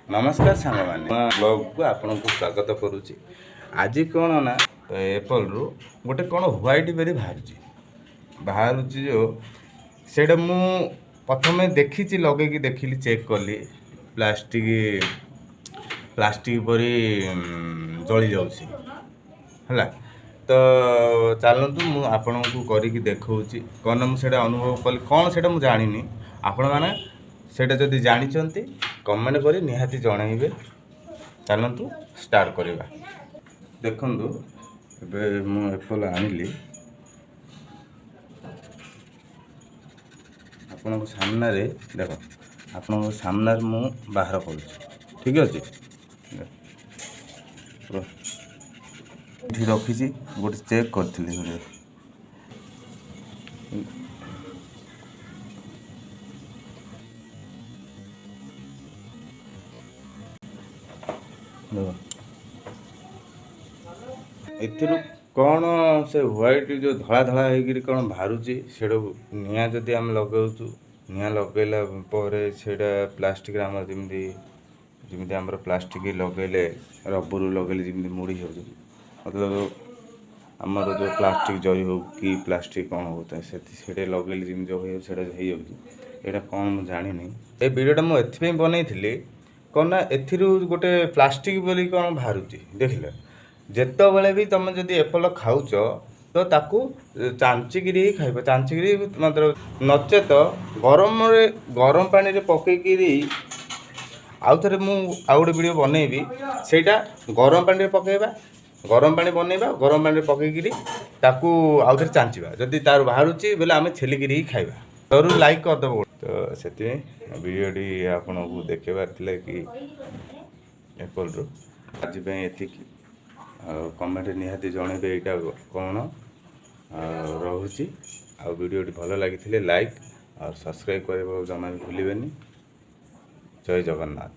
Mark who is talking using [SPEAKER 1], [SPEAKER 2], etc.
[SPEAKER 1] नमस्कार सांग मैंने ब्लॉग को आपन को स्वागत करुच्ची। आज कौन ना एप्पल रु गोटे कौन व्हाइट बेरी बाहर जो से मु प्रथम देखी लगे देखिली चेक कली प्लास्टिक प्लास्टिक परी जली जाऊँगी है। तो चलतु मुझे आपण को करके देखी कौन मुझे अनुभव कली कौन से मुझे जानी आपण मैंने सेटा जदि जानी कमेंट करी निहाती जनइबे। चलतु स्टार्ट करवा। देखु मु एप्पल आनिली आपण सामने देख आपण सामने मु बाहर कर ठीक अच्छे रखी गोटे चेक करी एथिरु कौन से व्हाइट जो धला धला होकर कौन बाहर से निआ जदि आम लगाऊँ निआ लगेला सेटा प्लास्टिक आम जमी जमी आम प्लास्टिक लगेले रबर लगेले जमी मुड़ी हो मतलब आमर जो प्लास्टिक जरी हो कि प्लास्टिक कौन होता है से लगेले जमी जो होटा कौन मुझे जानी ये वीडियोटा मुझे बनई कौन ना एथिरु गोटे प्लास्टिक बोली कौन बाहर देखिले जिते बड़े भी तुम जब एप्पल खाऊच तो ताकू चांचिकी ही खाइब चांचिकी मतलब नचेत गरम पानी रे पकईकि आउ थे मुझे आउ गोटे वीडियो बनईबी सेटा गरम पानी रे पकेबा गरम पानी बनइबा गरम पानी रे पकईकि ताकू आउ थे चांचिबा जदि तार बाहर बोले आम छेलिकी ही खाइबा जरूर लाइक करदेव। तो से वीडियोटी आपन को देखेबार कि एप्पल रो आज ये कमेंट निहाती जनइबे यहाँ कौन रोची आ वीडियोटी भल लगी लाइक और सब्सक्राइब करने जमा भी भूलें। जय जगन्नाथ।